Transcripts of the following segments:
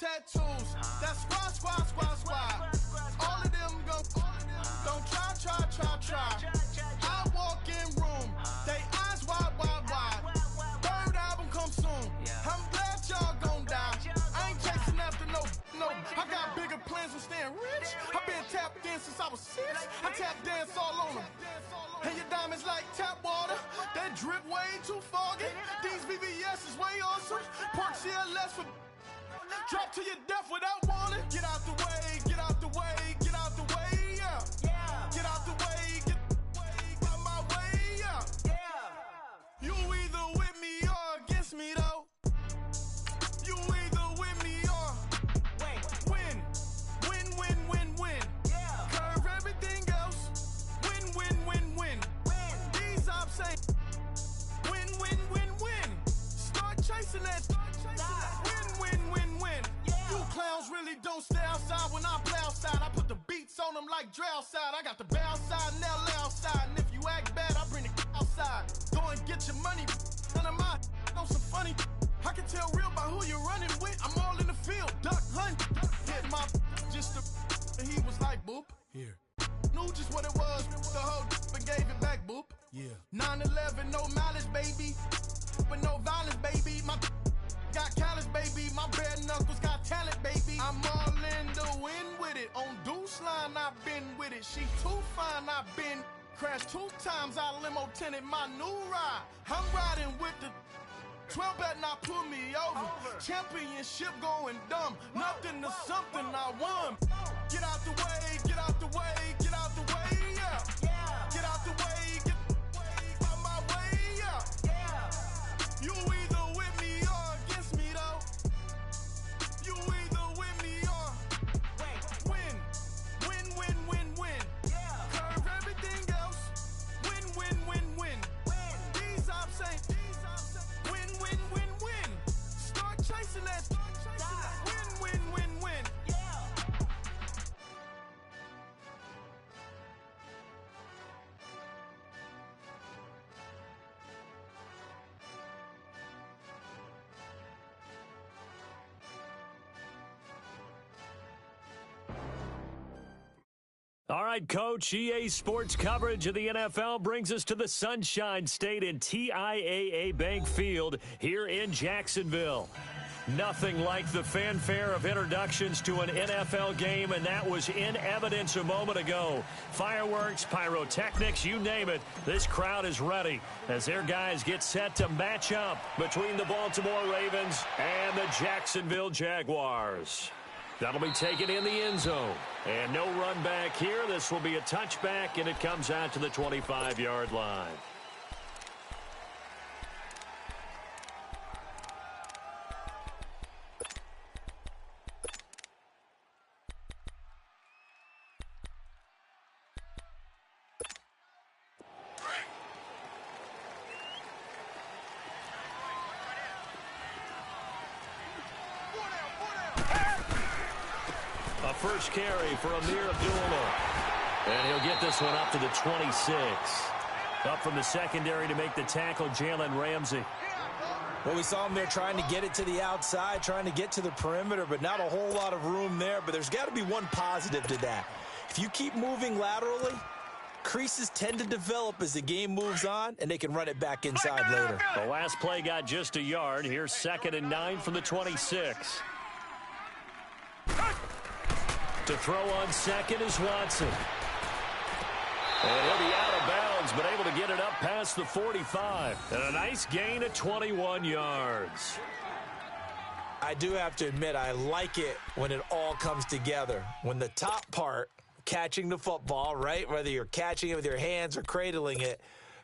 tattoos. That's squad. All of them don't try. I walk in room, they eyes wide. Third album come soon. I'm glad y'all gon' die. I ain't chasing after no. I got bigger plans than staying rich. I been tapped in since I was 6. I tap dance all on them. And your diamonds like tap water. That drip way too foggy. These VVS is way awesome. Park CLS for drop to your death without warning. Get out the way, yeah. Get out the way, get out my way, yeah. You either with me or against me though. You either with me or win. Curve everything else. Win. These ops ain't win. Start chasing that. Win. You clowns really don't stay outside when I play outside. I put the beats on them like Dre outside. I got the bow side and LA outside. And if you act bad, I bring the outside. Go and get your money. None of my know some funny. I can tell real by who you're running with. I'm all in the field. Duck hunt. Hit my just the he was like boop. Here. Knew just what it was. The whole and gave it back, boop. Yeah. 9/11, no mileage, baby. But no violence, baby. My got callous, baby. My bare knuckles got talent, baby. I'm all in the wind with it. On Deuce line, I've been with it. She too fine, I've been crashed 2 times. I limo tinted my new ride. I'm riding with the 12 better not pull me over. Championship going dumb. Nothing to something I won. Get out the way, yeah. Get out the way, get out my way, yeah. You either with me or against me though. You either with me or win. Curve everything else. Win. These ops ain't win. Start chasing that. Win. All right, Coach, EA Sports coverage of the NFL brings us to the Sunshine State in TIAA Bank Field here in Jacksonville. Nothing like the fanfare of introductions to an NFL game, and that was in evidence a moment ago. Fireworks, pyrotechnics, you name it. This crowd is ready as their guys get set to match up between the Baltimore Ravens and the Jacksonville Jaguars. That'll be taken in the end zone. And no run back here. This will be a touchback, and it comes out to the 25-yard line. First carry for Amir Abdullah. And he'll get this one up to the 26. Up from the secondary to make the tackle, Jalen Ramsey. Well, we saw him there trying to get it to the outside, trying to get to the perimeter, but not a whole lot of room there. But there's got to be one positive to that. If you keep moving laterally, creases tend to develop as the game moves on, and they can run it back inside later. The last play got just a yard. Here's 2nd and 9 from the 26. To throw on second is Watson. And he'll be out of bounds, but able to get it up past the 45. And a nice gain of 21 yards. I do have to admit, I like it when it all comes together. When the top part, catching the football, right, whether you're catching it with your hands or cradling it,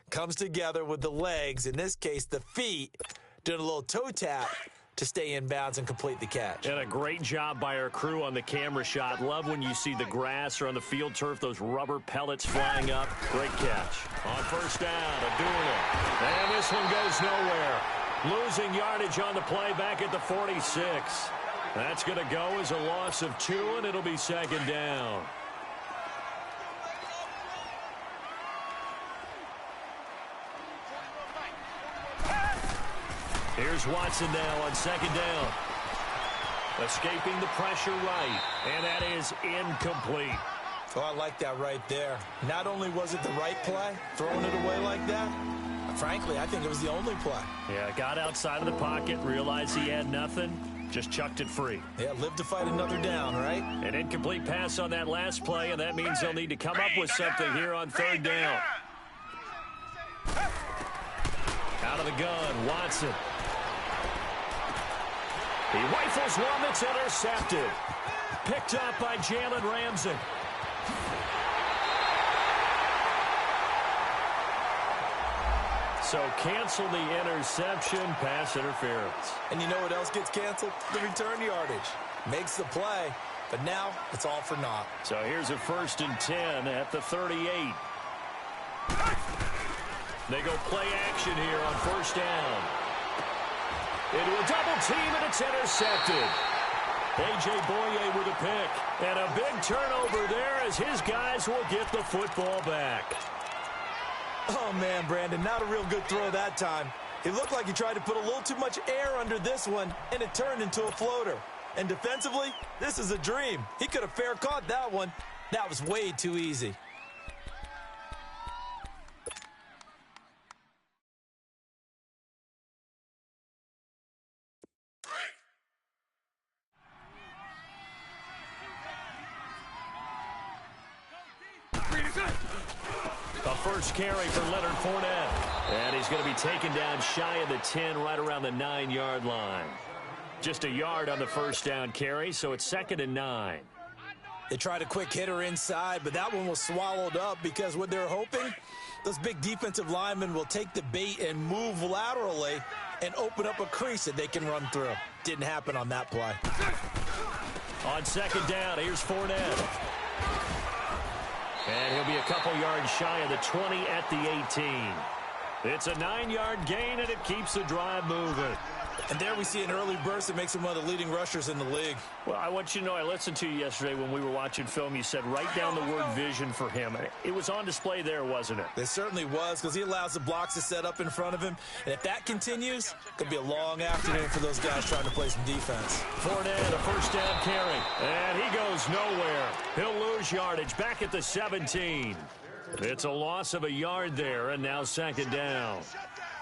comes together with the legs, in this case the feet, doing a little toe tap to stay in bounds and complete the catch. And a great job by our crew on the camera shot. Love when you see the grass or on the field turf, those rubber pellets flying up. Great catch. On first down, Abdullah. And this one goes nowhere. Losing yardage on the play back at the 46. That's going to go as a loss of 2, and it'll be 2nd down. Here's Watson now on 2nd down. Escaping the pressure right, and that is incomplete. Oh, I like that right there. Not only was it the right play, throwing it away like that, frankly, I think it was the only play. Yeah, got outside of the pocket, realized he had nothing, just chucked it free. Yeah, live to fight another down, right? An incomplete pass on that last play, and that means they'll need to come up with something here on third down. Out of the gun, Watson. He rifles one that's intercepted. Picked up by Jalen Ramsey. So cancel the interception, pass interference. And you know what else gets canceled? The return yardage. Makes the play, but now it's all for naught. So here's a 1st and 10 at the 38. They go play action here on 1st down. Into a double team, and it's intercepted. A.J. Boye with a pick. And a big turnover there as his guys will get the football back. Oh, man, Brandon, not a real good throw that time. It looked like he tried to put a little too much air under this one, and it turned into a floater. And defensively, this is a dream. He could have fair caught that one. That was way too easy. A first carry for Leonard Fournette. And he's going to be taken down shy of the 10, right around the 9-yard line. Just a yard on the first down carry, so it's 2nd and 9. They tried a quick hitter inside, but that one was swallowed up because what they're hoping, those big defensive linemen will take the bait and move laterally and open up a crease that they can run through. Didn't happen on that play. On 2nd down, here's Fournette. And he'll be a couple yards shy of the 20 at the 18. It's a 9-yard gain, and it keeps the drive moving. And there we see an early burst that makes him one of the leading rushers in the league. Well, I want you to know, I listened to you yesterday when we were watching film. You said write down the word vision for him. It was on display there, wasn't it? It certainly was, because he allows the blocks to set up in front of him. And if that continues, it could be a long afternoon for those guys trying to play some defense. Fournette, a first down carry. And he goes nowhere. He'll lose yardage back at the 17. It's a loss of a yard there, and now 2nd down.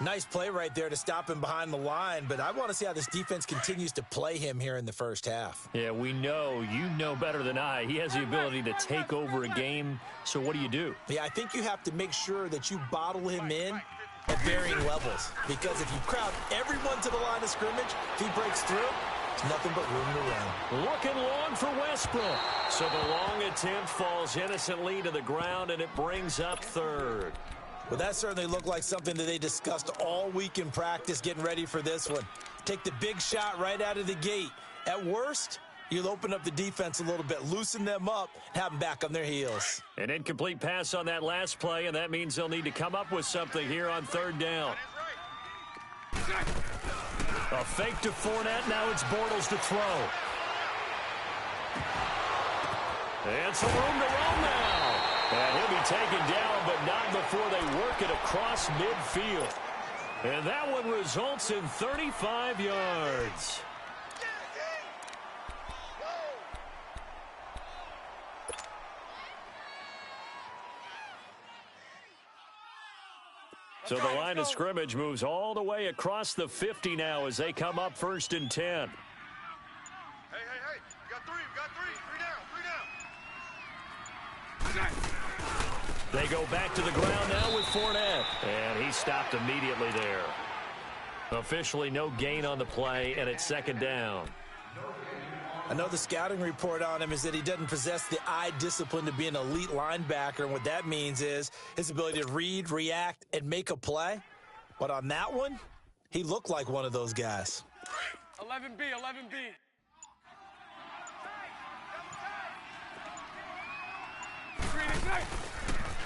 Nice play right there to stop him behind the line, but I want to see how this defense continues to play him here in the first half. Yeah, we know. You know better than I. He has the ability to take over a game, so what do? Yeah, I think you have to make sure that you bottle him in at varying levels, because if you crowd everyone to the line of scrimmage, if he breaks through, there's nothing but room to run. Looking long for Westbrook. So the long attempt falls innocently to the ground, and it brings up 3rd. Well, that certainly looked like something that they discussed all week in practice getting ready for this one. Take the big shot right out of the gate. At worst, you'll open up the defense a little bit, loosen them up, and have them back on their heels. An incomplete pass on that last play, and that means they'll need to come up with something here on 3rd down. A fake to Fournette. Now it's Bortles to throw. And some room to run now. And he'll be taken down, but not before they work it across midfield. And that one results in 35 yards. So the line of scrimmage moves all the way across the 50 now as they come up 1st and 10. Hey, we got three down. They go back to the ground now with Fournette. And he stopped immediately there. Officially no gain on the play, and it's 2nd down. I know the scouting report on him is that he doesn't possess the eye discipline to be an elite linebacker, and what that means is his ability to read, react, and make a play. But on that one, he looked like one of those guys. 11B.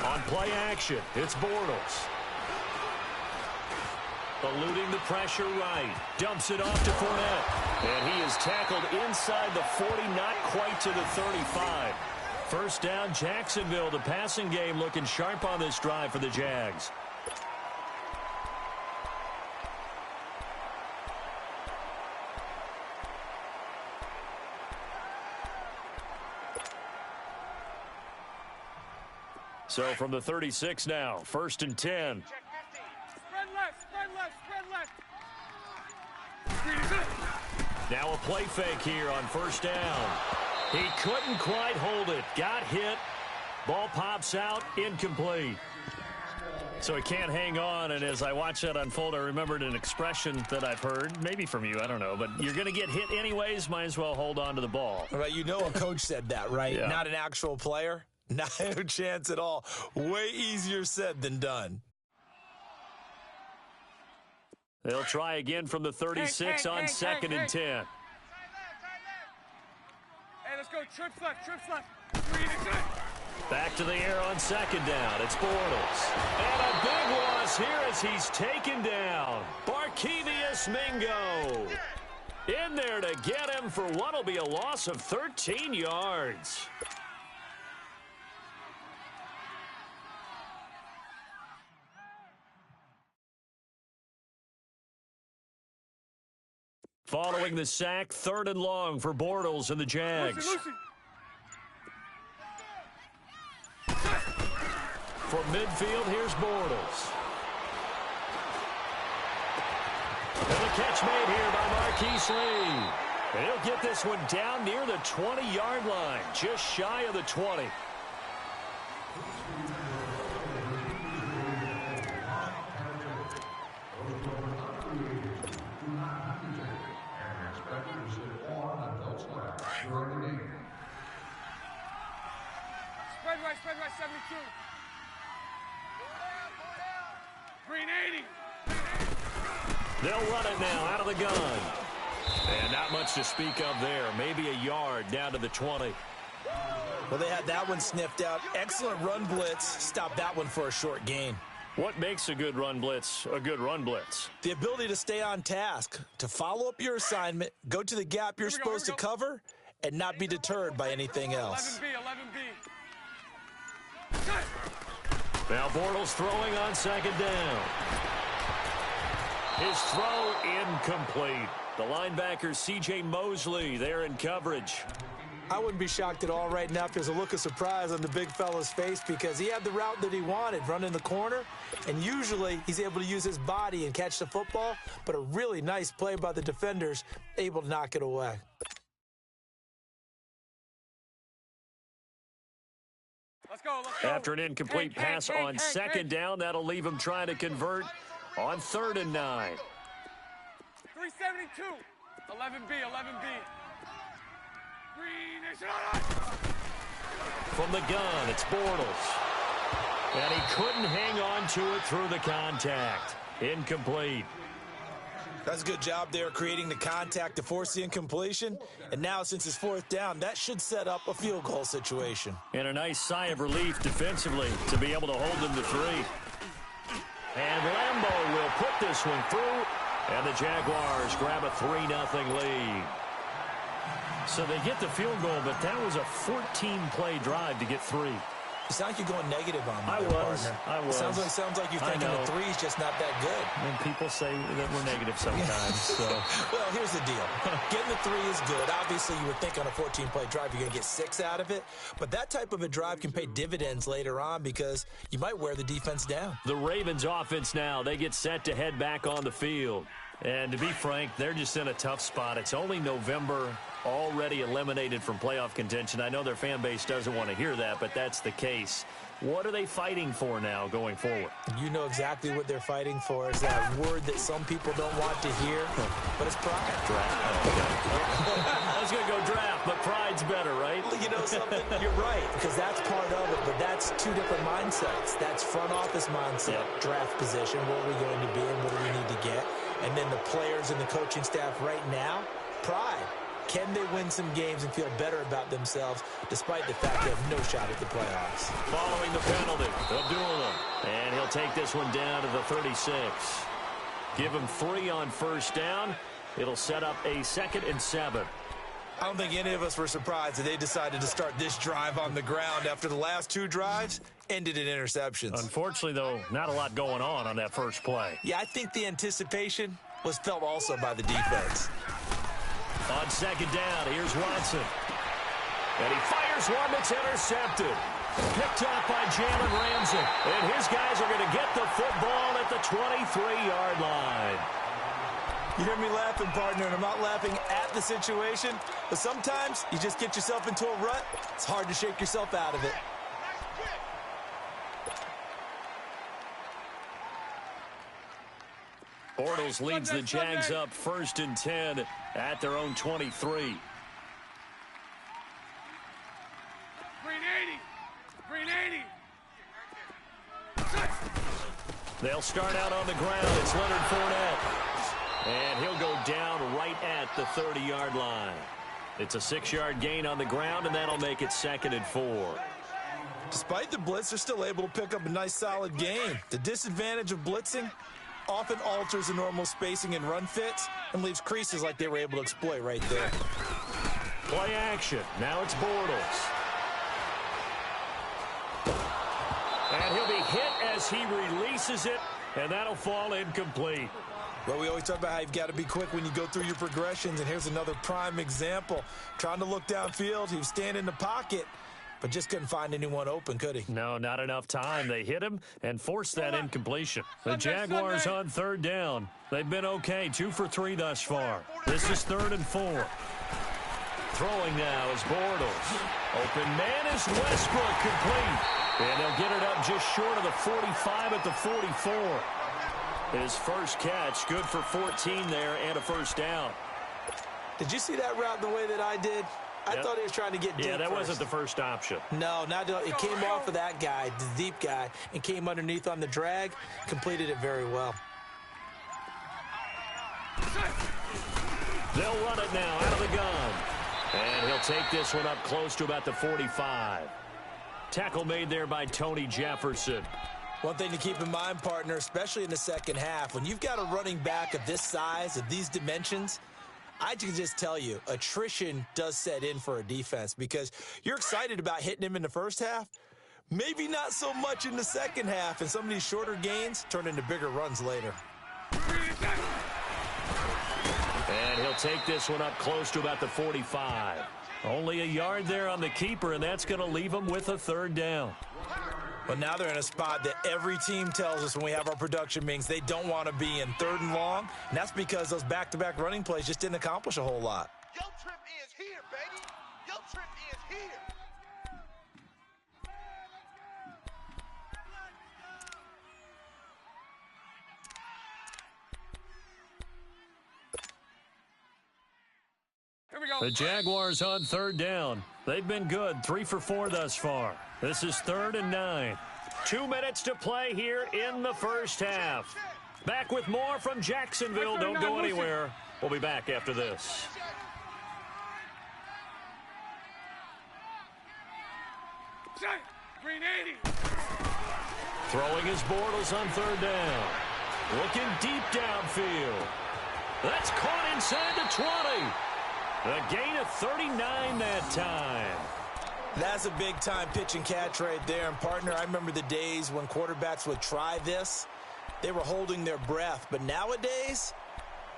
On play action, it's Bortles. Eluding the pressure right. Dumps it off to Fournette. And he is tackled inside the 40, not quite to the 35. 1st down, Jacksonville. The passing game looking sharp on this drive for the Jags. So from the 36 now, 1st and 10. Spread left, spread left, spread left. Now a play fake here on 1st down. He couldn't quite hold it. Got hit. Ball pops out, incomplete. So he can't hang on, and as I watched that unfold, I remembered an expression that I've heard, maybe from you, I don't know, but you're going to get hit anyways, might as well hold on to the ball. Right, you know a coach said that, right? Yeah. Not an actual player. Not a chance at all. Way easier said than done. They'll try again from the 36 on 2nd and 10. Hey, let's go. Trips left, trips left. 3 and 10. Back to the air on 2nd down. It's Bortles. And a big loss here as he's taken down. Barkevious Mingo. In there to get him for what will be a loss of 13 yards. Following the sack, 3rd and long for Bortles and the Jags. Lucy. From midfield, here's Bortles. And the catch made here by Marquise Lee. And he'll get this one down near the 20-yard line, just shy of the 20. Spread right, 72. Green 80. They'll run it now out of the gun. And not much to speak of there. Maybe a yard down to the 20. Well, they had that one sniffed out. Excellent run blitz. Stopped that one for a short gain. What makes a good run blitz a good run blitz? The ability to stay on task, to follow up your assignment, go to the gap you're supposed to cover, and not be deterred by anything else. 11B. Now Bortles throwing on 2nd down. His throw incomplete. The linebacker C.J. Mosley there in coverage. I wouldn't be shocked at all right now if there's a look of surprise on the big fella's face because he had the route that he wanted, running the corner, and usually he's able to use his body and catch the football, but a really nice play by the defenders, able to knock it away. Let's go. After an incomplete pass on 2nd down, that'll leave him trying to convert on 3rd and 9. 372. 11B. From the gun, it's Bortles. And he couldn't hang on to it through the contact. Incomplete. That's a good job there creating the contact to force the incompletion. And now, since it's 4th down, that should set up a field goal situation. And a nice sigh of relief defensively to be able to hold them to 3. And Lambeau will put this one through. And the Jaguars grab a 3-0 lead. So they get the field goal, but that was a 14-play drive to get 3. It sounds like you're going negative on me. I was. It sounds like you're thinking the 3's just not that good. And people say that we're negative sometimes. So. Well, here's the deal. Getting the 3 is good. Obviously, you would think on a 14-play drive you're going to get 6 out of it. But that type of a drive can pay dividends later on because you might wear the defense down. The Ravens offense now, they get set to head back on the field. And to be frank, they're just in a tough spot. It's only November, already eliminated from playoff contention. I know their fan base doesn't want to hear that, but that's the case. What are they fighting for now going forward? You know exactly what they're fighting for. Is that word that some people don't want to hear, but it's pride. I was going to go draft, but pride's better, right? You know something? You're right, because that's part of it, but that's 2 different mindsets. That's front office mindset, draft position, where are we going to be and what do we need to get? And then the players and the coaching staff right now, pride. Can they win some games and feel better about themselves despite the fact they have no shot at the playoffs? Following the penalty, Abdullah. And he'll take this one down to the 36. Give him 3 on 1st down. It'll set up a 2nd and 7. I don't think any of us were surprised that they decided to start this drive on the ground after the last 2 drives ended in interceptions. Unfortunately, though, not a lot going on that first play. Yeah, I think the anticipation was felt also by the defense. On 2nd down, here's Watson. And he fires one that's intercepted. Picked up by Jalen Ramsey. And his guys are going to get the football at the 23-yard line. You hear me laughing, partner, and I'm not laughing at the situation, but sometimes you just get yourself into a rut. It's hard to shake yourself out of it. Bortles leads the Jags up 1st and 10 at their own 23. Green 80. Green 80. They'll start out on the ground. It's Leonard Fournette. And he'll go down right at the 30-yard line. It's a 6-yard gain on the ground, and that'll make it 2nd and 4. Despite the blitz, they're still able to pick up a nice, solid gain. The disadvantage of blitzing often alters the normal spacing and run fits and leaves creases like they were able to exploit right there. Play action. Now it's Bortles. And he'll be hit as he releases it, and that'll fall incomplete. Well, we always talk about how you've got to be quick when you go through your progressions, and here's another prime example. Trying to look downfield, he was standing in the pocket, but just couldn't find anyone open, could he? No, not enough time. They hit him and forced that incompletion. The Jaguars on 3rd down. They've been okay, 2 for 3 thus far. This is 3rd and 4. Throwing now is Bortles. Open man is Westbrook, complete. And they'll get it up just short of the 45 at the 44. His first catch, good for 14 there and a 1st down. Did you see that route the way that I did? I thought he was trying to get deep. Yeah, that wasn't the first option. No, it came off of that guy, the deep guy, and came underneath on the drag. Completed it very well. They'll run it now out of the gun. And he'll take this one up close to about the 45. Tackle made there by Tony Jefferson. One thing to keep in mind, partner, especially in the second half, when you've got a running back of this size, of these dimensions, I can just tell you, attrition does set in for a defense because you're excited about hitting him in the first half, maybe not so much in the second half, and some of these shorter gains turn into bigger runs later. And he'll take this one up close to about the 45. Only a yard there on the keeper, and that's going to leave him with a 3rd down. But now they're in a spot that every team tells us when we have our production meetings they don't want to be in, 3rd and long, and that's because those back-to-back running plays just didn't accomplish a whole lot. Your trip is here, baby. Your trip is here. Here we go. The Jaguars on 3rd down. They've been good, 3 for 4 thus far. This is 3rd and 9. 2 minutes to play here in the first half. Back with more from Jacksonville. Don't go anywhere. We'll be back after this. Green 80. Throwing his Bortles on 3rd down. Looking deep downfield. That's caught inside the 20. A gain of 39 that time. That's a big-time pitch and catch right there. And, partner, I remember the days when quarterbacks would try this. They were holding their breath. But nowadays,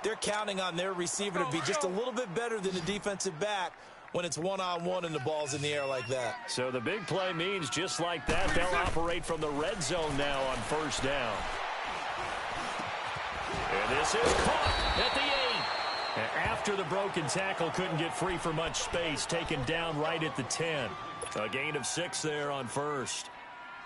they're counting on their receiver to be just a little bit better than the defensive back when it's one-on-one and the ball's in the air like that. So the big play means just like that, they'll operate from the red zone now on 1st down. And this is caught at the 8. After the broken tackle, couldn't get free for much space, taken down right at the 10. A gain of 6 there on 1st.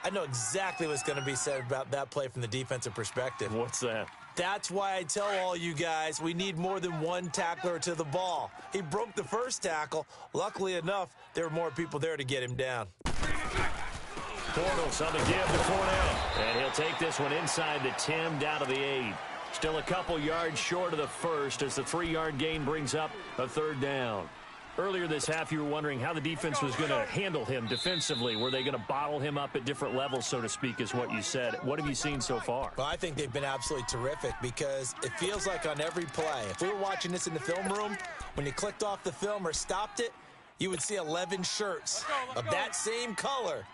I know exactly what's going to be said about that play from the defensive perspective. What's that? That's why I tell all you guys we need more than one tackler to the ball. He broke the first tackle. Luckily enough, there were more people there to get him down. Bortles on the give to Fournette. And he'll take this one inside the 10 down to the 8. Still a couple yards short of the 1st as the 3-yard gain brings up a 3rd down. Earlier this half, you were wondering how the defense was going to handle him defensively. Were they going to bottle him up at different levels, so to speak, is what you said. What have you seen so far? Well, I think they've been absolutely terrific because it feels like on every play, if we were watching this in the film room, when you clicked off the film or stopped it, you would see 11 shirts of that same color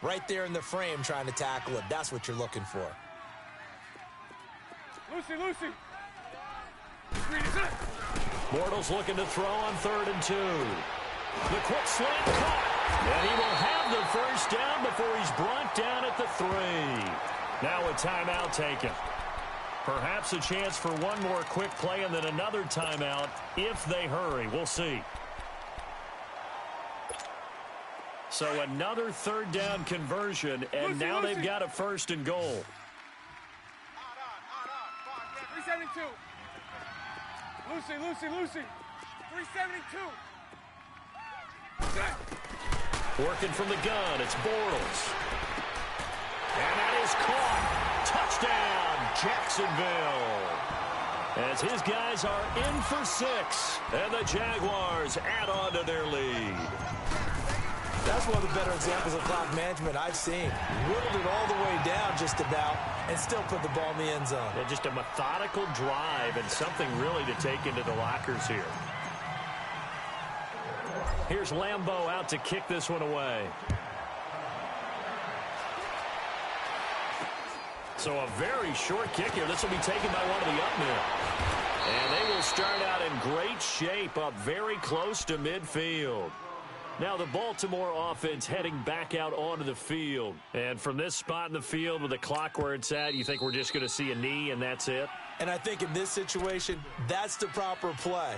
right there in the frame trying to tackle it. That's what you're looking for. Lucy. Green is it. Bortles looking to throw on 3rd and 2. The quick slant caught. And he will have the first down before he's brought down at the 3. Now a timeout taken. Perhaps a chance for one more quick play and then another timeout if they hurry. We'll see. So another third down conversion, and now they've got a first and goal. 372. Lucy. 372. Working from the gun, it's Bortles. And that is caught. Touchdown, Jacksonville. As his guys are in for 6, and the Jaguars add on to their lead. That's one of the better examples of clock management I've seen. Whittled it all the way down just about and still put the ball in the end zone. Yeah, just a methodical drive and something really to take into the lockers here. Here's Lambeau out to kick this one away. So a very short kick here. This will be taken by one of the up men. And they will start out in great shape up very close to midfield. Now the Baltimore offense heading back out onto the field. And from this spot in the field with the clock where it's at, you think we're just going to see a knee and that's it? And I think in this situation, that's the proper play.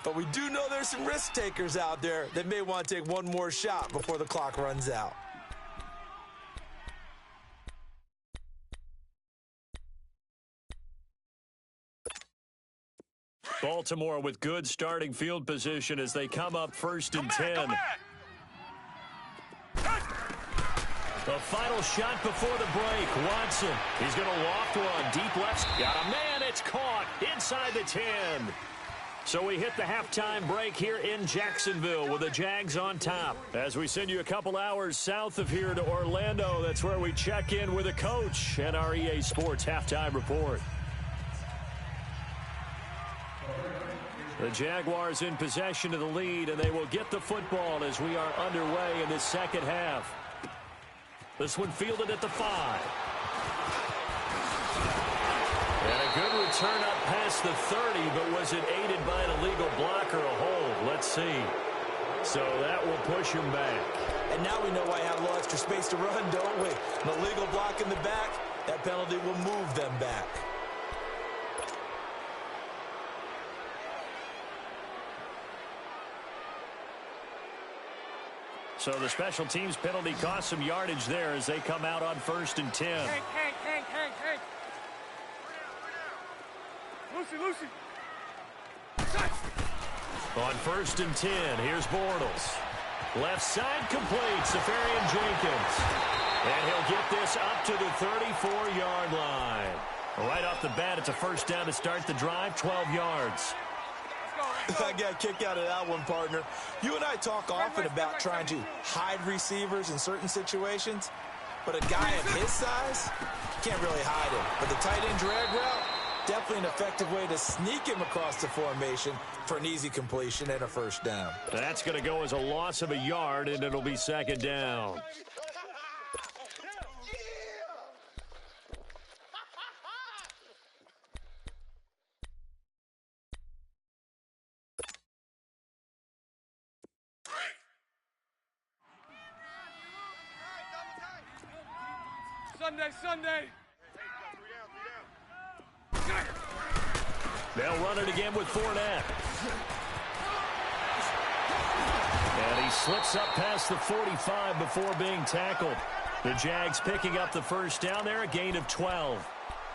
But we do know there's some risk takers out there that may want to take one more shot before the clock runs out. Baltimore with good starting field position as they come up first and 10. The final shot before the break. Watson, he's going to loft one. Deep left. Got a man. It's caught inside the 10. So we hit the halftime break here in Jacksonville with the Jags on top. As we send you a couple hours south of here to Orlando, that's where we check in with a coach and our EA Sports halftime report. The Jaguars in possession of the lead, and they will get the football as we are underway in this second half. This one fielded at the 5. And a good return up past the 30, but was it aided by an illegal block or a hold? Let's see. So that will push him back. And now we know why I have a little extra space to run, don't we? An illegal block in the back, that penalty will move them back. So the special teams penalty cost some yardage there as they come out on first and 10. Hank. Lucy. On first and 10, here's Bortles. Left side complete, Safarian Jenkins. And he'll get this up to the 34-yard line. Right off the bat, it's a first down to start the drive, 12 yards. I got a kick out of that one, partner. You and I talk often about trying to hide receivers in certain situations, but a guy of his size, can't really hide him. But the tight end drag route, definitely an effective way to sneak him across the formation for an easy completion and a first down. That's going to go as a loss of a yard, and it'll be second down. Sunday. They'll run it again with Fournette. And he slips up past the 45 before being tackled. The Jags picking up the first down there, a gain of 12.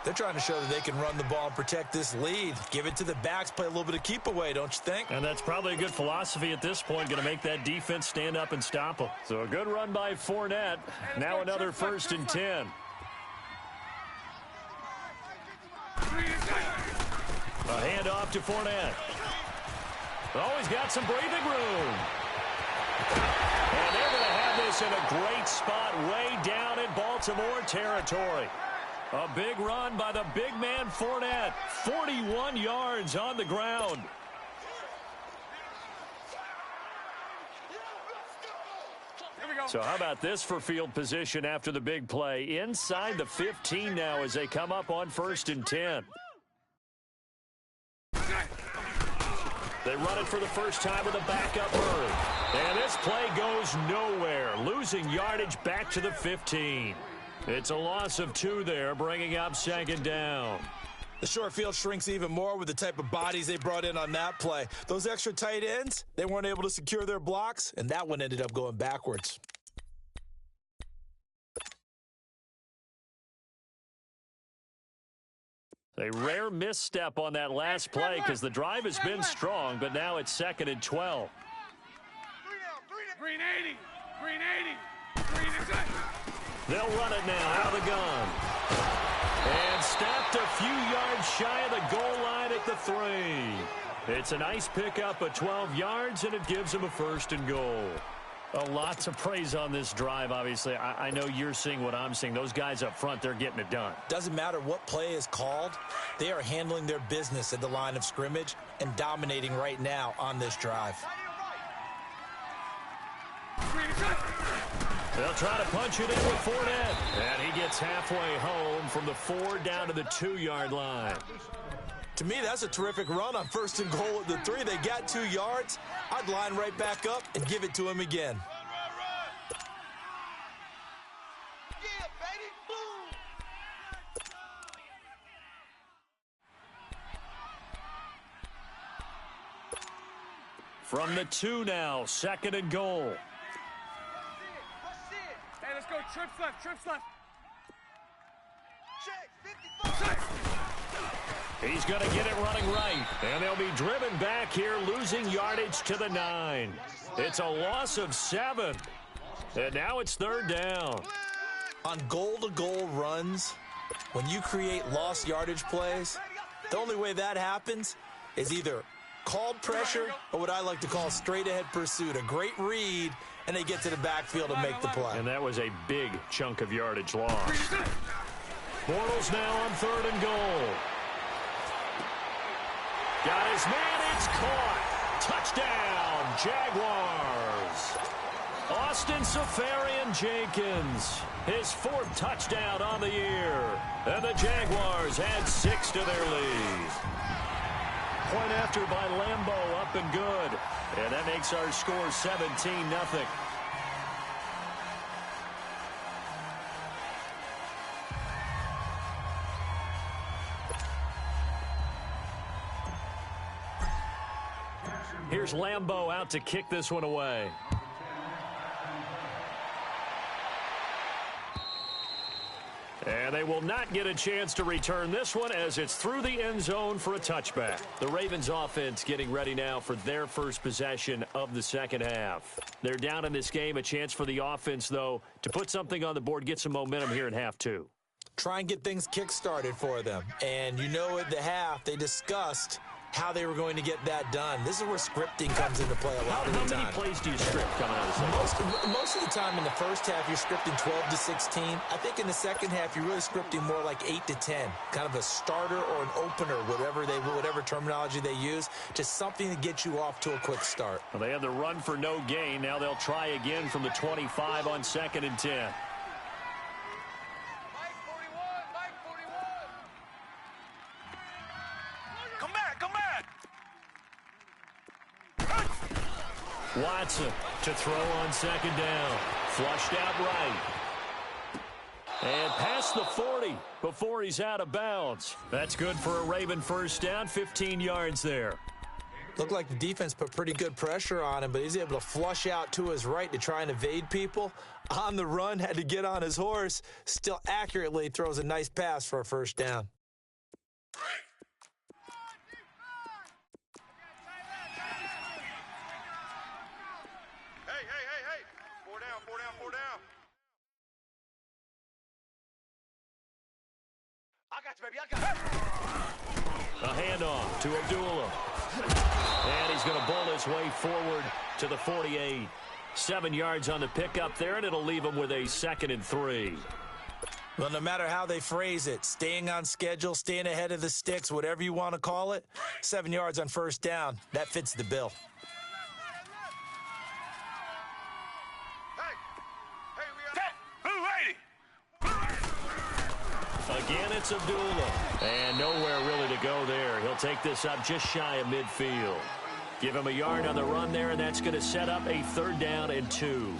They're trying to show that they can run the ball and protect this lead. Give it to the backs, play a little bit of keep away, don't you think? And that's probably a good philosophy at this point, going to make that defense stand up and stop them. So a good run by Fournette. Now another first and 10. A handoff to Fournette. Oh, he's got some breathing room. And they're going to have this in a great spot way down in Baltimore territory. A big run by the big man Fournette. 41 yards on the ground. So how about this for field position after the big play? Inside the 15 now as they come up on first and 10. They run it for the first time with a backup Murray. And This play goes nowhere, losing yardage back to the 15. It's a loss of 2 there, bringing up second down. The short field shrinks even more with the type of bodies they brought in on that play. Those extra tight ends, they weren't able to secure their blocks, and that one ended up going backwards. A rare misstep on that last play because the drive has been strong, but now it's 2nd and 12. Green 80. Green 80. Green is good. They'll run it now out of the gun. And stopped a few yards shy of the goal line at the 3. It's a nice pickup of 12 yards, and it gives them a 1st and goal. Lots of praise on this drive, obviously. I know you're seeing what I'm seeing. Those guys up front, they're getting it done. Doesn't matter what play is called. They are handling their business at the line of scrimmage and dominating right now on this drive. They'll try to punch it in with Fournette. And he gets halfway home from the 4 down to the 2-yard line. To me, that's a terrific run on 1st and goal at the 3. They got 2 yards. I'd line right back up and give it to him again. Yeah, baby. Boom. From the 2 now, 2nd and goal. Hey, let's go. Trips left. Trips left. Check. 55. He's going to get it running right. And they'll be driven back here, losing yardage to the 9. It's a loss of 7. And now it's 3rd down. On goal-to-goal runs, when you create lost yardage plays, the only way that happens is either called pressure or what I like to call straight-ahead pursuit. A great read, and they get to the backfield and make the play. And that was a big chunk of yardage lost. Bortles now on 3rd and goal. Got his man, it's caught. Touchdown, Jaguars. Austin Seferian-Jenkins, his 4th touchdown on the year. And the Jaguars add 6 to their lead. Point after by Lambeau, up and good. And that makes our score 17-0. Here's Lambeau out to kick this one away. And they will not get a chance to return this one as it's through the end zone for a touchback. The Ravens offense getting ready now for their first possession of the second half. They're down in this game. A chance for the offense, though, to put something on the board, get some momentum here in half 2. Try and get things kick-started for them. And you know at the half, they discussed how they were going to get that done. This is where scripting comes into play a lot of the time. How many plays do you script coming out of the second? Most of the time in the first half, you're scripting 12 to 16. I think in the second half, you're really scripting more like 8 to 10. Kind of a starter or an opener, whatever terminology they use. Just something to get you off to a quick start. Well, they had the run for no gain. Now they'll try again from the 25 on 2nd and 10. Watson to throw on 2nd down. Flushed out right. And past the 40 before he's out of bounds. That's good for a Raven 1st down, 15 yards there. Looked like the defense put pretty good pressure on him, but he's able to flush out to his right to try and evade people. On the run, had to get on his horse. Still accurately throws a nice pass for a 1st down. A handoff to Abdullah. And he's going to bull his way forward to the 48. 7 yards on the pickup there, and it'll leave him with a 2nd and 3. Well, no matter how they phrase it, staying on schedule, staying ahead of the sticks, whatever you want to call it, 7 yards on 1st down, that fits the bill. Again, it's Abdullah. And nowhere really to go there. He'll take this up just shy of midfield. Give him a yard on the run there, and that's going to set up a 3rd down and 2.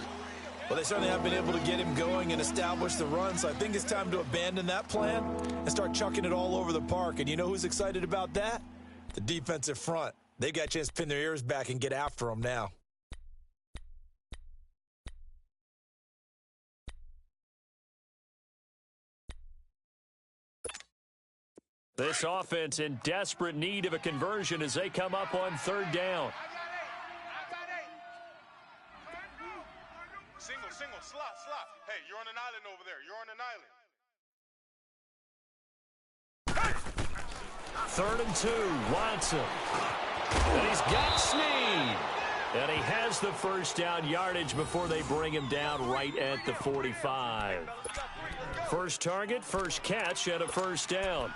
Well, they certainly have been able to get him going and establish the run, so I think it's time to abandon that plan and start chucking it all over the park. And you know who's excited about that? The defensive front. They've got a chance to pin their ears back and get after him now. This offense in desperate need of a conversion as they come up on 3rd down. Single, slot. Hey, you're on an island over there. You're on an island. 3rd and 2, Watson. And he's got Snead. And he has the 1st down yardage before they bring him down right at the 45. First target, first catch, and a 1st down.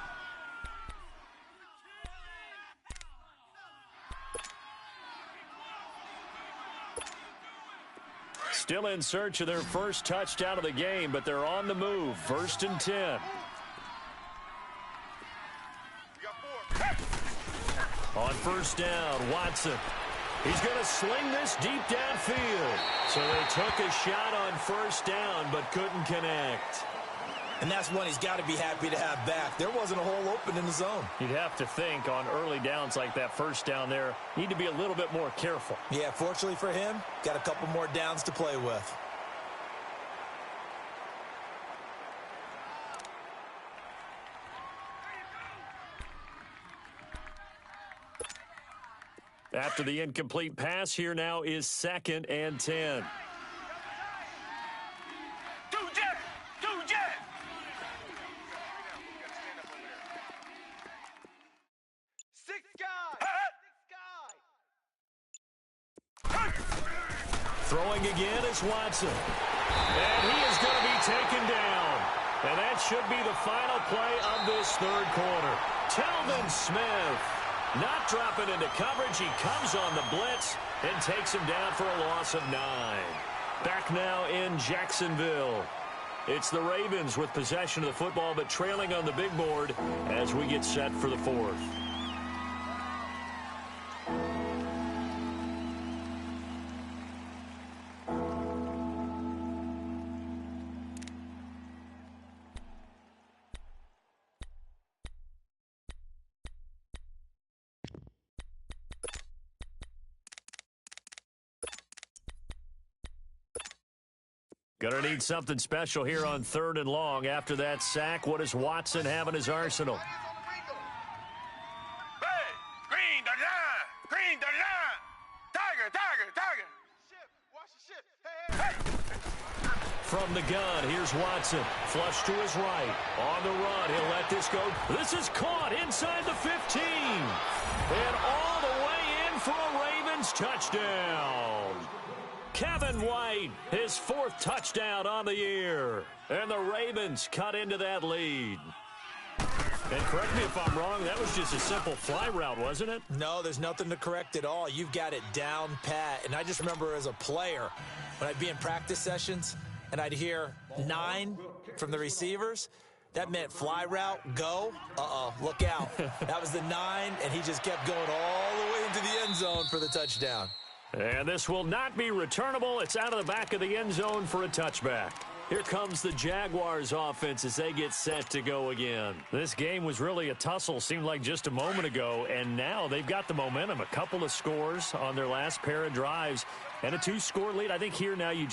Still in search of their first touchdown of the game, but they're on the move. 1st and 10. On 1st down, Watson. He's going to sling this deep downfield. So they took a shot on 1st down, but couldn't connect. And that's one he's got to be happy to have back. There wasn't a hole open in the zone. You'd have to think on early downs like that 1st down there, need to be a little bit more careful. Yeah, fortunately for him, got a couple more downs to play with. After the incomplete pass, here now is 2nd and 10. Throwing again is Watson. And he is going to be taken down. And that should be the final play of this 3rd quarter. Telvin Smith not dropping into coverage. He comes on the blitz and takes him down for a loss of 9. Back now in Jacksonville. It's the Ravens with possession of the football, but trailing on the big board as we get set for the 4th. Going to need something special here on 3rd and long. After that sack, what does Watson have in his arsenal? Hey, green the line. Tiger. Watch the ship. Hey. From the gun, here's Watson. Flush to his right. On the run, he'll let this go. This is caught inside the 15. And all the way in for a Ravens touchdown. Kevin White, his 4th touchdown on the year. And the Ravens cut into that lead. And correct me if I'm wrong, that was just a simple fly route, wasn't it? No, there's nothing to correct at all. You've got it down pat. And I just remember as a player, when I'd be in practice sessions and I'd hear 9 from the receivers, that meant fly route, go. Look out. That was the 9, and he just kept going all the way into the end zone for the touchdown. And this will not be returnable. It's out of the back of the end zone for a touchback. Here comes the Jaguars offense as they get set to go again. This game was really a tussle, seemed like just a moment ago, and now they've got the momentum. A couple of scores on their last pair of drives and a 2-score lead. I think here now you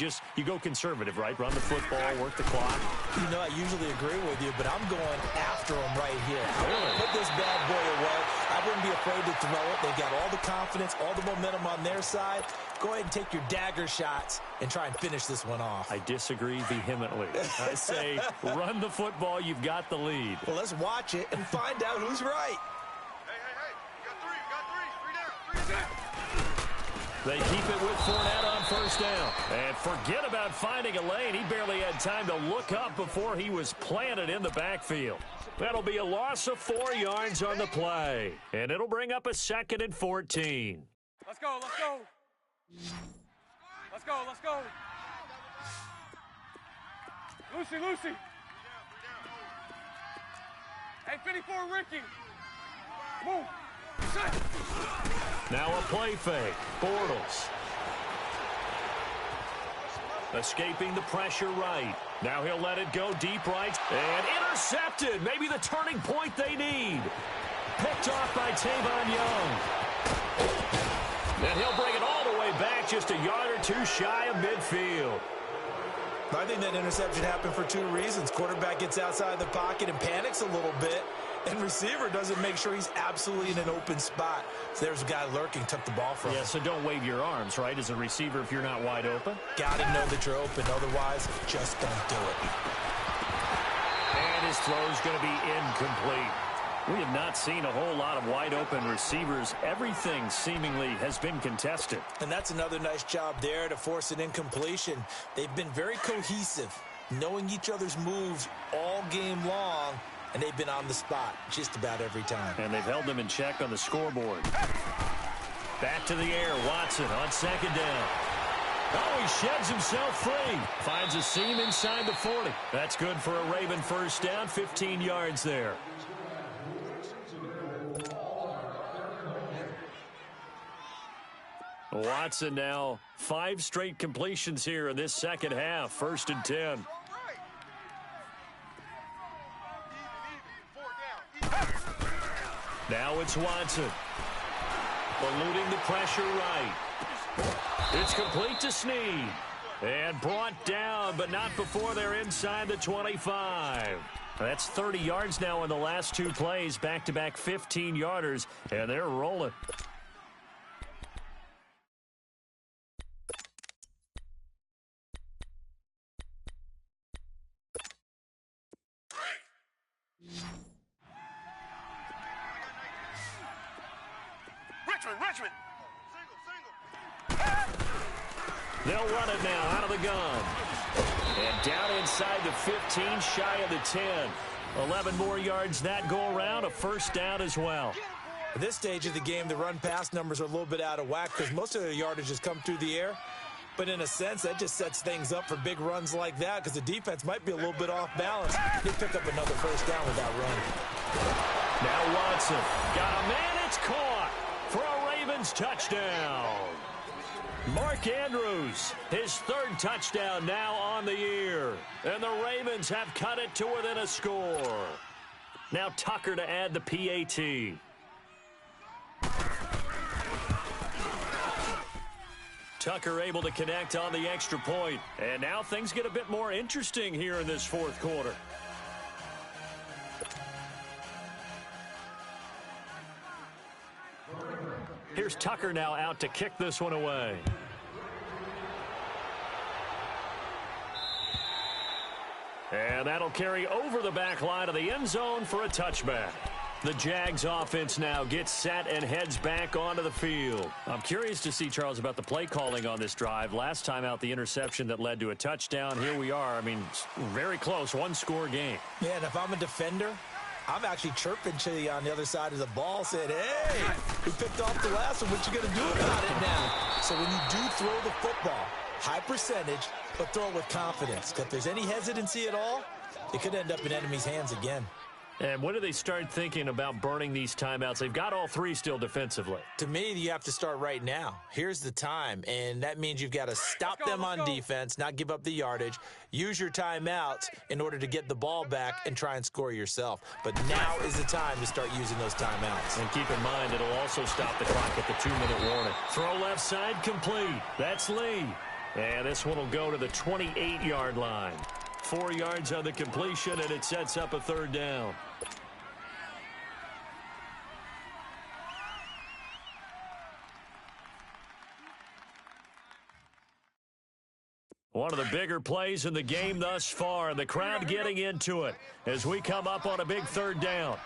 go conservative, right? Run the football, work the clock. You know, I usually agree with you, but I'm going after them right here. Really? Put this bad boy away. I wouldn't be afraid to throw it. They've got all the confidence, all the momentum on their side. Go ahead and take your dagger shots and try and finish this one off. I disagree vehemently. I say run the football. You've got the lead. Well, let's watch it and find out who's right. Hey. You got 3. Three down. They keep it with Fournette on 1st down. And forget about finding a lane. He barely had time to look up before he was planted in the backfield. That'll be a loss of 4 yards on the play. And it'll bring up a 2nd and 14. Let's go. Lucy. Hey, 54, Ricky. Move. Now a play fake. Bortles. Escaping the pressure right. Now he'll let it go deep right. And intercepted. Maybe the turning point they need. Picked off by Tavon Young. And he'll bring it all the way back just a yard or two shy of midfield. I think that interception happened for two reasons. Quarterback gets outside the pocket and panics a little bit. And receiver doesn't make sure he's absolutely in an open spot. So there's a guy lurking, took the ball from him. Yeah, so don't wave your arms, right, as a receiver if you're not wide open. Got to know that you're open. Otherwise, just don't do it. And his throw's going to be incomplete. We have not seen a whole lot of wide-open receivers. Everything seemingly has been contested. And that's another nice job there to force an incompletion. They've been very cohesive, knowing each other's moves all game long, and they've been on the spot just about every time. And they've held them in check on the scoreboard. Back to the air, Watson on second down. Oh, he sheds himself free. Finds a seam inside the 40. That's good for a Raven first down, 15 yards there. Watson now 5 straight completions here in this second half. 1st and 10. Now it's Watson. Eluding the pressure right. It's complete to Snead. And brought down, but not before they're inside the 25. That's 30 yards now in the last 2 plays. Back-to-back 15-yarders, and they're rolling. Richmond. They'll run it now out of the gun. And down inside the 15, shy of the 10. 11 more yards that go around, a first down as well. At this stage of the game, the run-pass numbers are a little bit out of whack because most of their yardage has come through the air. But in a sense, that just sets things up for big runs like that because the defense might be a little bit off balance. They pick up another first down with that run. Now Watson got a man, it's caught for a Ravens touchdown. Mark Andrews, his 3rd touchdown now on the year. And the Ravens have cut it to within a score. Now Tucker to add the PAT. Tucker able to connect on the extra point. And now things get a bit more interesting here in this 4th quarter. Here's Tucker now out to kick this one away. And that'll carry over the back line of the end zone for a touchback. The Jags offense now gets set and heads back onto the field. I'm curious to see, Charles, about the play calling on this drive. Last time out, the interception that led to a touchdown. Here we are. I mean, very close, 1-score game. Yeah, and if I'm a defender, I'm actually chirping to you on the other side of the ball, saying, hey, we picked off the last one. What you going to do about it now? So when you do throw the football, high percentage, but throw it with confidence. Because if there's any hesitancy at all, it could end up in enemy's hands again. And when do they start thinking about burning these timeouts? They've got all 3 still defensively. To me, you have to start right now. Here's the time, and that means you've got to stop them on defense, not give up the yardage, use your timeouts in order to get the ball back and try and score yourself. But now is the time to start using those timeouts. And keep in mind, it'll also stop the clock at the 2-minute warning. Throw left side complete. That's Lee. And this one will go to the 28-yard line. 4 yards on the completion, and it sets up a 3rd down. One of the bigger plays in the game thus far, and the crowd getting into it as we come up on a big 3rd down.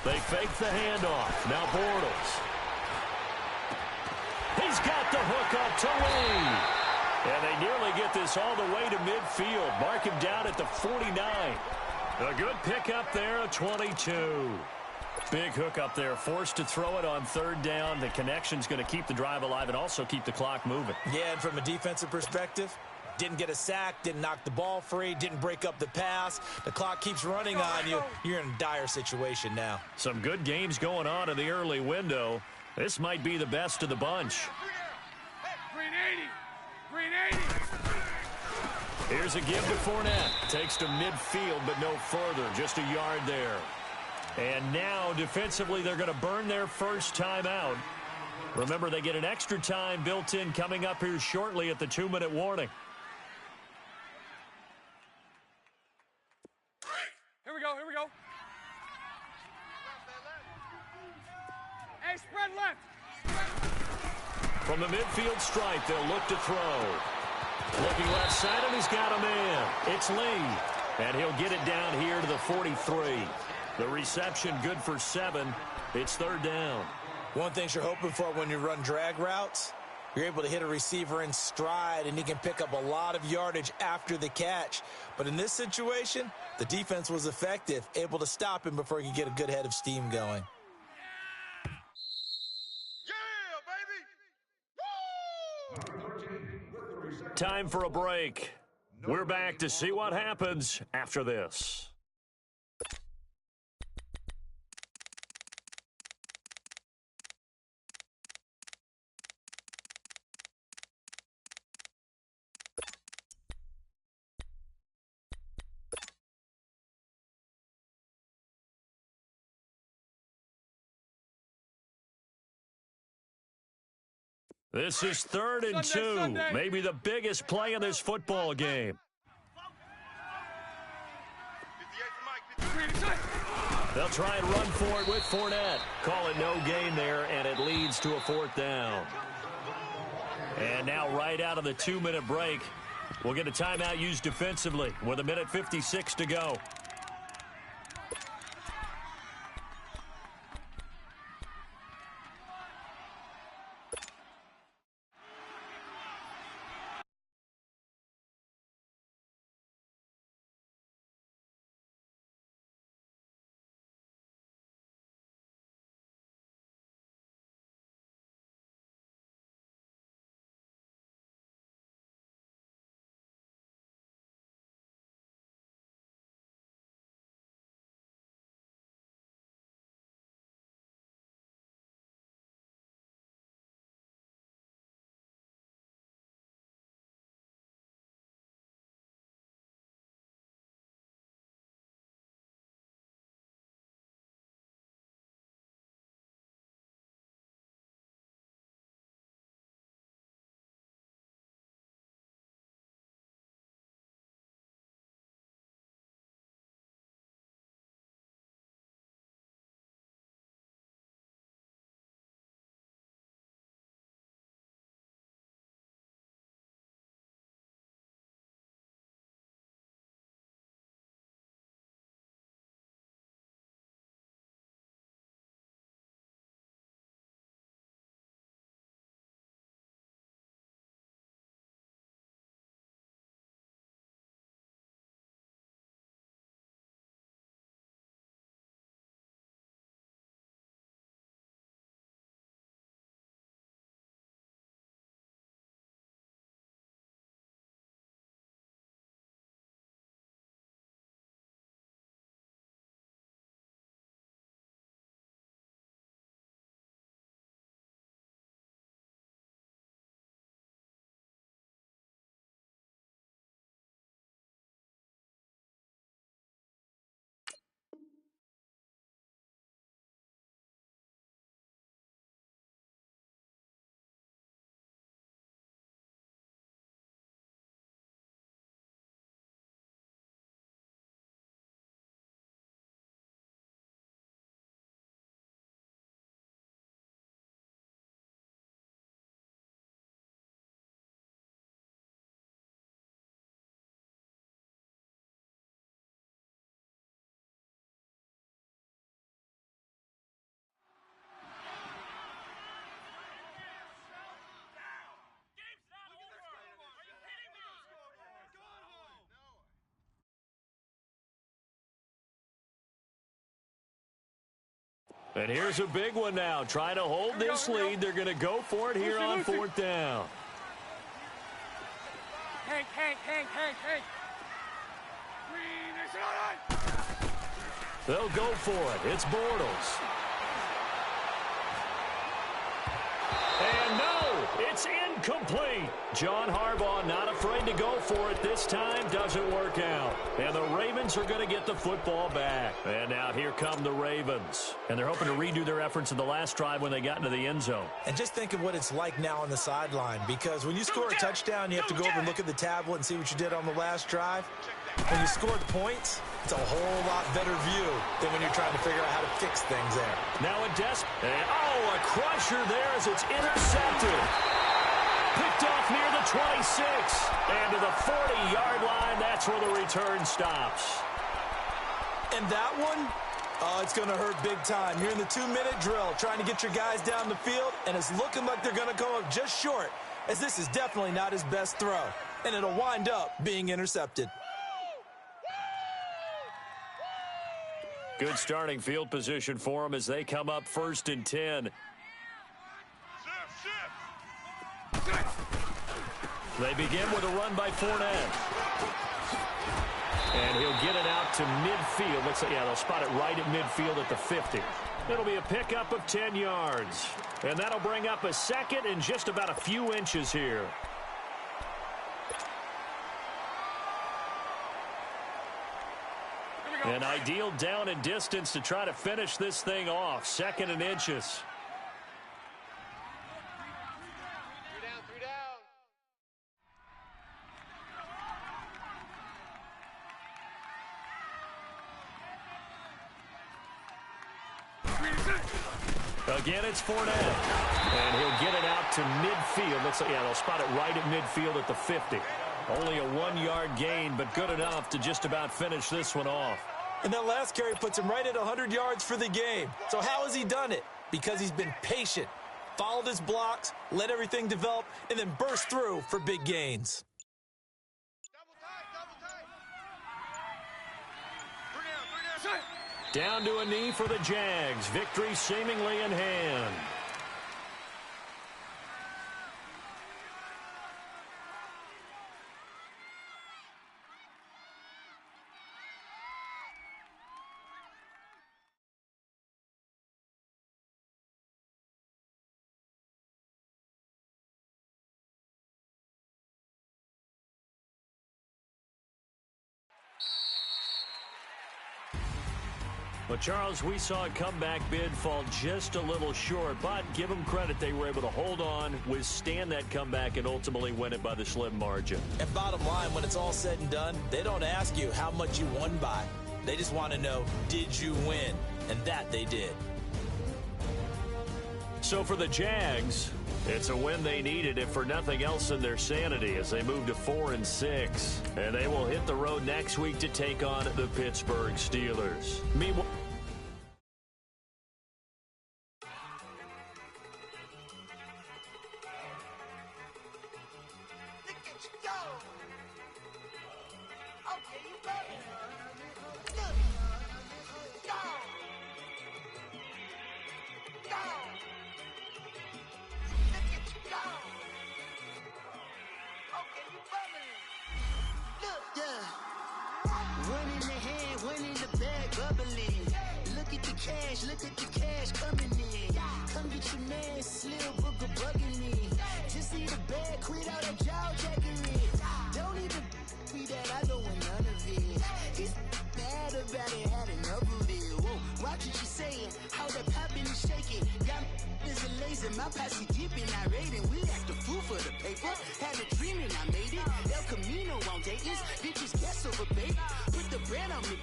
They fake the handoff. Now Bortles. He's got the hook up to Lee. And they nearly get this all the way to midfield. Mark him down at the 49. A good pickup there, a 22. Big hook up there, forced to throw it on 3rd down. The connection's going to keep the drive alive and also keep the clock moving. Yeah, and from a defensive perspective, Didn't get a sack, didn't knock the ball free, didn't break up the pass. The clock keeps running on you. You're in a dire situation now. Some good games going on in the early window. This might be the best of the bunch. Green 80. Green 80. Here's a give to Fournette. Takes to midfield, but no further. Just a yard there. And now, defensively, they're going to burn their first timeout. Remember, they get an extra time built in coming up here shortly at the 2-minute warning. Here we go. Here we go. Hey, spread left. From the midfield stripe, they'll look to throw. Looking left side, and he's got a man. It's Lee. And he'll get it down here to the 43. The reception good for 7. It's third down. One thing you're hoping for when you run drag routes, you're able to hit a receiver in stride, and he can pick up a lot of yardage after the catch. But in this situation, the defense was effective, able to stop him before he could get a good head of steam going. Time for a break. We're back to see what happens after this. This is 3rd and 2. Maybe the biggest play in this football game. They'll try and run for it with Fournette. Call it no gain there, and it leads to a 4th down. And now right out of the 2-minute break, we'll get a timeout used defensively with 1:56 to go. And here's a big one now. Trying to hold this lead. They're going to go for it here on 4th down. Hank. Green, it's on. They'll go for it. It's Bortles. And no, it's incomplete. John Harbaugh not afraid to go for it this time. Doesn't work out. And the Ravens are going to get the football back. And now here come the Ravens. And they're hoping to redo their efforts in the last drive when they got into the end zone. And just think of what it's like now on the sideline, because when you score a touchdown, you have to go over and look at the tablet and see what you did on the last drive. When you scored points, it's a whole lot better view than when you're trying to figure out how to fix things there. Now a a crusher there as it's intercepted. Picked off near the 26. And to the 40-yard line, that's where the return stops. And that one, it's going to hurt big time. You're in the 2-minute drill trying to get your guys down the field, and it's looking like they're going to come up just short, as this is definitely not his best throw. And it'll wind up being intercepted. Good starting field position for them as they come up 1st and 10. They begin with a run by Fournette. And he'll get it out to midfield. Looks like, they'll spot it right at midfield at the 50. It'll be a pickup of 10 yards. And that'll bring up a second and just about a few inches here. An ideal down and distance to try to finish this thing off. 2nd and inches. 3 down. Again, it's Fournette. And he'll get it out to midfield. Looks like, they'll spot it right at midfield at the 50. Only a 1-yard gain, but good enough to just about finish this one off. And that last carry puts him right at 100 yards for the game. So how has he done it? Because he's been patient, followed his blocks, let everything develop, and then burst through for big gains. Double tight. 3 down. Down to a knee for the Jags. Victory seemingly in hand. Well, Charles, we saw a comeback bid fall just a little short, but give them credit. They were able to hold on, withstand that comeback, and ultimately win it by the slim margin. And bottom line, when it's all said and done, they don't ask you how much you won by. They just want to know, did you win? And that they did. So for the Jags, it's a win they needed, if for nothing else in their sanity, as they move to 4-6. And they will hit the road next week to take on the Pittsburgh Steelers. Meanwhile, Look at the cash coming in. Come get your man, Slim Booker bugging me. Just see the bag, quit all that jaw jackery. Don't even me that I don't want none of it. He's mad about it, had enough of it. Whoa, watch what you saying, how that poppin' and shaking. Got is a laser, my posse dipping, I raiding. We act a fool for the paper. Had a dream and I made it. El Camino on Dayton's, bitches guess over bait. Put the brand on me.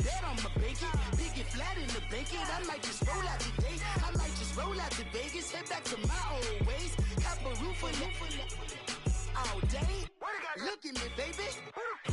Bet on my bacon, big it flat in the bacon. I might just roll out today. I might just roll out to Vegas, head back to my old ways. Cop a roof all day. Look at me, baby.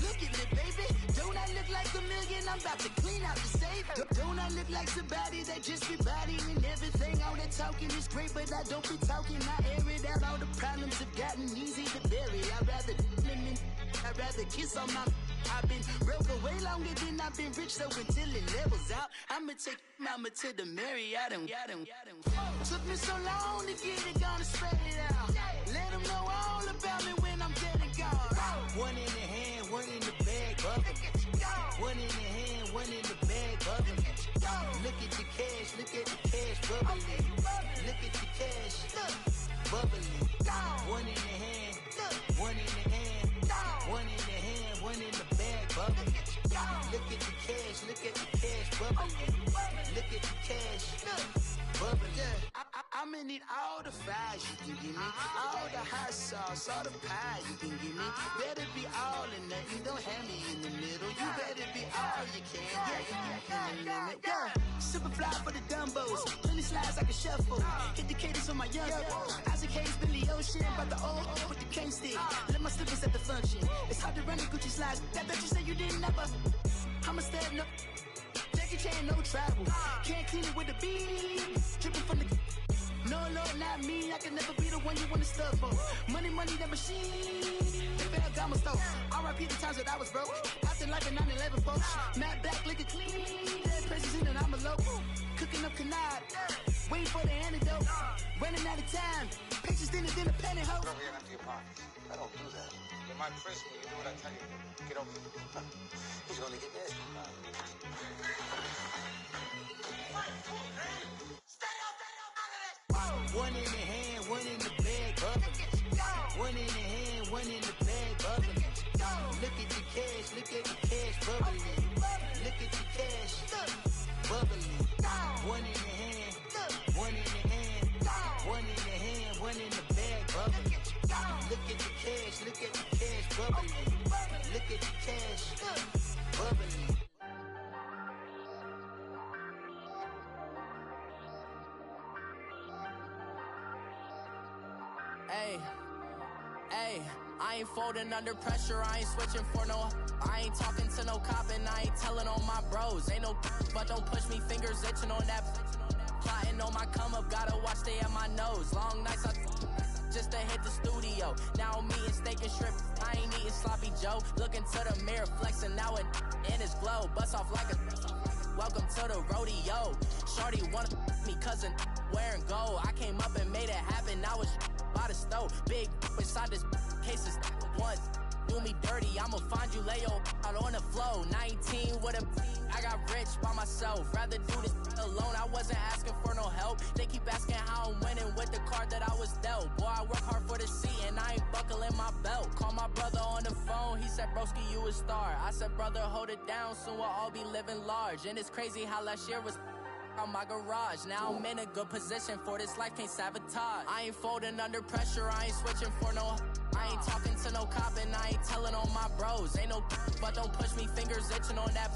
Look at me, baby. Don't I look like $1 million? I'm about to clean out the safe. Don't I look like somebody that just be bodying everything? All that talking is great, but I don't be talking. I air it out. All the problems have gotten easy to bury. I'd rather kiss on my. I've been broke away longer than I've been rich, so until it levels out, I'ma take mama to the Marriott and took me so long to get it, gonna spread it out. Let them know all about me when I'm dead and gone. Look at the cash, look at the cash bubbling. Look at the cash, bubbling. One in the hand, one in the hand, one in the hand, one in the bag bubbling. Look at the cash, look at the cash bubbling. Look at the cash, bubbling. I'ma need all the fries you can give me, all the hot sauce, all the pie you can give me. Better be all or nothing, don't have me in the middle. You better be all you can, yeah. Super fly for the Dumbos, plenty slides like a shuffle. Hit the cadence on my young Isaac Hayes, Billy Ocean, about the old with the cane stick. Let my slippers at the function. It's hard to run the Gucci slides. That bet you say you didn't never. I'ma step no. Jackie Chan, no travel. Can't clean it with a beat. Dripping from the. No, not me. I can never be the one you wanna stuff for. Money, that machine. The Ferragamo store. R.I.P. the times that I was broke. Acting like a 9/11 folks. Matte back, looking clean. Dead presents in and I'm alone. Cooking up canard. Waiting for the antidote. Running out of time. Pictures thinner than a penny hoe. Over here empty your pockets. I don't do that. In my prison, you do what I tell you. Get over here. He's gonna get this. One in the hand, one in the bag, bubbling. One in the hand, one in the bag, bubbling. Look at the cash, look at the cash, bubbling. Look at the cash, bubbling. One in the hand, one in the hand, one in the hand, one in the bag, bubbling. Look at the cash, look at the cash, bubbling. Look at the cash, bubbling. Hey, I ain't folding under pressure, I ain't switching for no. I ain't talking to no cop and I ain't telling on my bros. Ain't no but don't push me, fingers itching on that. Plotting on my come up, gotta watch stay at my nose. Long nights just to hit the studio. Now I'm eating steak and shrimp, I ain't eating sloppy Joe. Looking to the mirror, flexing now it in his glow. Bust off like a welcome to the rodeo. Shorty wanna me cousin wearing gold. I came up and made it happen, I was by the stove. Big inside this cases once do me dirty, I'ma find you lay your out on the floor. 19 with a I got rich by myself, rather do this alone. I wasn't asking for no help, they keep asking how I'm winning with the card that I was dealt. Boy, I work hard for the seat and I ain't buckling my belt. Call my brother on the phone, he said broski you a star. I said brother hold it down, soon we'll all be living large. And it's crazy how last year was on my garage. Now I'm in a good position for this life, can't sabotage. I ain't folding under pressure, I ain't switching for no. I ain't talking to no cop and I ain't telling on my bros. Ain't no but don't push me, fingers itching on that.